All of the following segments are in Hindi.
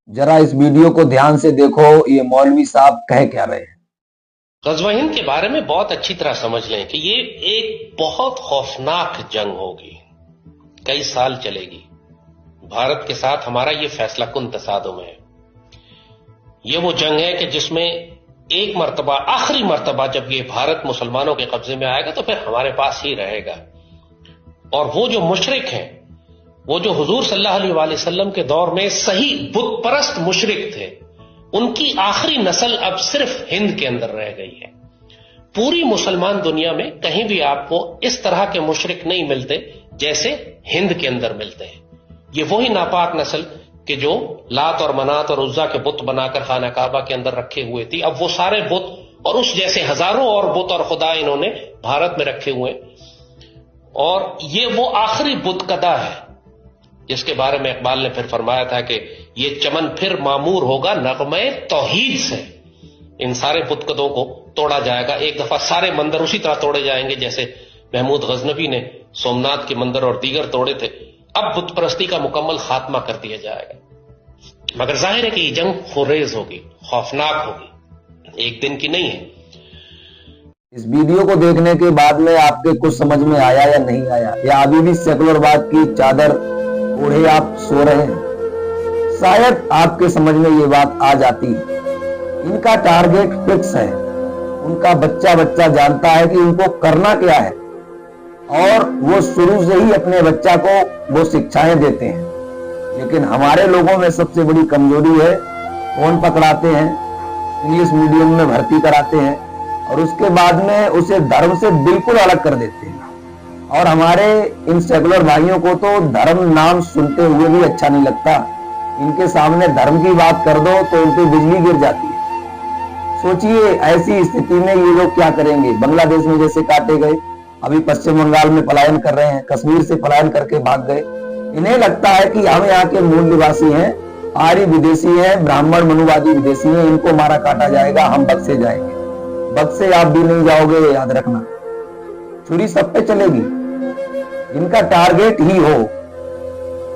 जरा इस वीडियो को ध्यान से देखो, ये मौलवी साहब कह क्या रहे हैं। ग़ज़वा हिंद के बारे में बहुत अच्छी तरह समझ लें कि ये एक बहुत खौफनाक जंग होगी, कई साल चलेगी। भारत के साथ हमारा ये फैसला कुन तसादुम है। ये वो जंग है कि जिसमें एक मर्तबा, आखिरी मर्तबा जब ये भारत मुसलमानों के कब्जे में आएगा तो फिर हमारे पास ही रहेगा। और वो जो मुशरिक हैं, वो जो हुजूर सल्लल्लाहु अलैहि वसल्लम के दौर में सही बुत परस्त मुशरिक थे, उनकी आखिरी नस्ल अब सिर्फ हिंद के अंदर रह गई है। पूरी मुसलमान दुनिया में कहीं भी आपको इस तरह के मुशरिक नहीं मिलते जैसे हिंद के अंदर मिलते हैं। ये वही नापाक नस्ल कि जो लात और मनात और उज्जा के बुत बनाकर खाना काबा के अंदर रखे हुए थी, अब वो सारे बुत और उस जैसे हजारों और बुत और खुदा इन्होंने भारत में रखे हुए। और ये वो आखिरी बुतकदा है जिसके बारे में इकबाल ने फिर फरमाया था कि ये चमन फिर मामूर होगा नगमे तौहीद से। इन सारे बुतकदों को तोड़ा जाएगा। एक दफा सारे मंदिर उसी तरह तोड़े जाएंगे जैसे महमूद गजनबी ने सोमनाथ के मंदिर और दीगर तोड़े थे। अब बुत परस्ती का मुकम्मल खात्मा कर दिया जाएगा। मगर जाहिर है कि ये जंग खुरेज होगी, खौफनाक होगी, एक दिन की नहीं है। इस वीडियो को देखने के बाद में आपके कुछ समझ में आया या नहीं आया, या अभी भी सेकुलरवाद की चादर ओढ़े आप सो रहे हैं? शायद आपके समझ में ये बात आ जाती। इनका टारगेट फिक्स है। उनका बच्चा बच्चा जानता है कि उनको करना क्या है, और वो शुरू से ही अपने बच्चा को वो शिक्षाएं देते हैं। लेकिन हमारे लोगों में सबसे बड़ी कमजोरी है, फोन पकड़ाते हैं, इंग्लिश मीडियम में भर्ती कराते हैं और उसके बाद में उसे धर्म से बिल्कुल अलग कर देते हैं। और हमारे इन सेकुलर भाइयों को तो धर्म नाम सुनते हुए भी अच्छा नहीं लगता। इनके सामने धर्म की बात कर दो तो इन पे बिजली गिर जाती है। सोचिए ऐसी स्थिति में ये लोग क्या करेंगे। बांग्लादेश में जैसे काटे गए, अभी पश्चिम बंगाल में पलायन कर रहे हैं, कश्मीर से पलायन करके भाग गए। इन्हें लगता है कि हम यहाँ के मूल निवासी हैं, आर्य विदेशी हैं, ब्राह्मण मनुवादी विदेशी हैं, इनको मारा काटा जाएगा, हम बक्से जाएंगे। बक्से आप भी नहीं जाओगे, याद रखना। छुरी सब पे चलेगी। जिनका टारगेट ही हो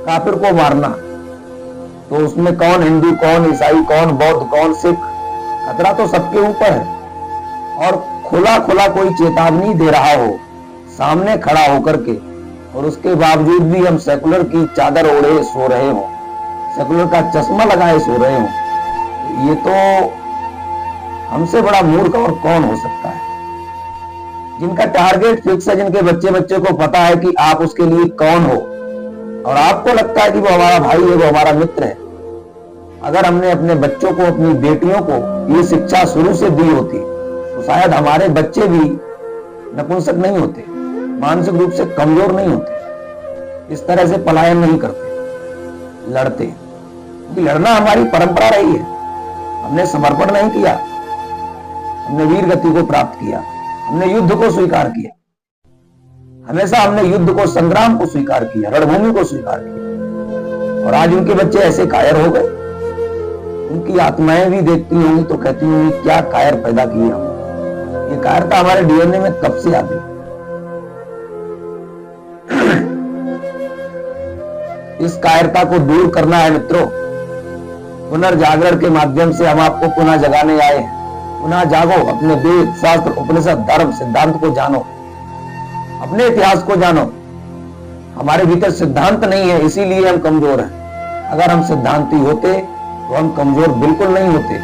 काफिर को मारना, तो उसमें कौन हिंदू, कौन ईसाई, कौन बौद्ध, कौन सिख, खतरा तो सबके ऊपर है। और खुला खुला कोई चेतावनी दे रहा हो सामने खड़ा होकर के, और उसके बावजूद भी हम सेकुलर की चादर ओढ़े सो रहे हो, सेकुलर का चश्मा लगाए सो रहे हो, ये तो हमसे बड़ा मूर्ख और कौन हो सकता है। जिनका टारगेट फिक्स है, जिनके बच्चे बच्चे को पता है कि आप उसके लिए कौन हो, और आपको लगता है कि वो हमारा भाई है, वो हमारा मित्र है। अगर हमने अपने बच्चों को, अपनी बेटियों को ये शिक्षा शुरू से दी होती तो शायद हमारे बच्चे भी नपुंसक नहीं होते, मानसिक रूप से कमजोर नहीं होते, इस तरह से पलायन नहीं करते, लड़ते। क्योंकि लड़ना हमारी परंपरा रही है। हमने समर्पण नहीं किया, हमने वीर गति को प्राप्त किया, हमने युद्ध को स्वीकार किया। हमेशा हमने युद्ध को, संग्राम को स्वीकार किया, रणभूमि को स्वीकार किया। और आज उनके बच्चे ऐसे कायर हो गए। उनकी आत्माएं भी देखती होंगी तो कहती होंगी क्या कायर पैदा किए हम। ये कायरता हमारे डीएनए में कब से आ गई। इस कायरता को दूर करना है मित्रों। पुनर्जागरण के माध्यम से हम आपको पुनः जगाने आए हैं। पुनः जागो, अपने वेद, शास्त्र, उपनिषद, धर्म, सिद्धांत को जानो, अपने इतिहास को जानो। हमारे भीतर सिद्धांत नहीं है, इसीलिए हम कमजोर हैं। अगर हम सिद्धांती होते तो हम कमजोर बिल्कुल नहीं होते।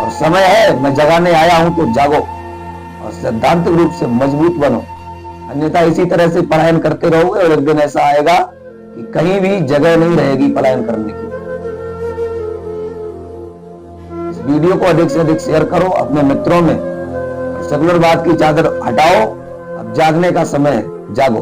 और समय है, मैं जगाने आया हूं तो जागो और सिद्धांतिक रूप से मजबूत बनो। अन्यथा इसी तरह से पलायन करते रहोगे और एक दिन ऐसा आएगा कि कहीं भी जगह नहीं रहेगी पलायन करने की। वीडियो को अधिक से अधिक शेयर करो अपने मित्रों में। सेकुलरवाद की चादर हटाओ, अब जागने का समय है, जागो।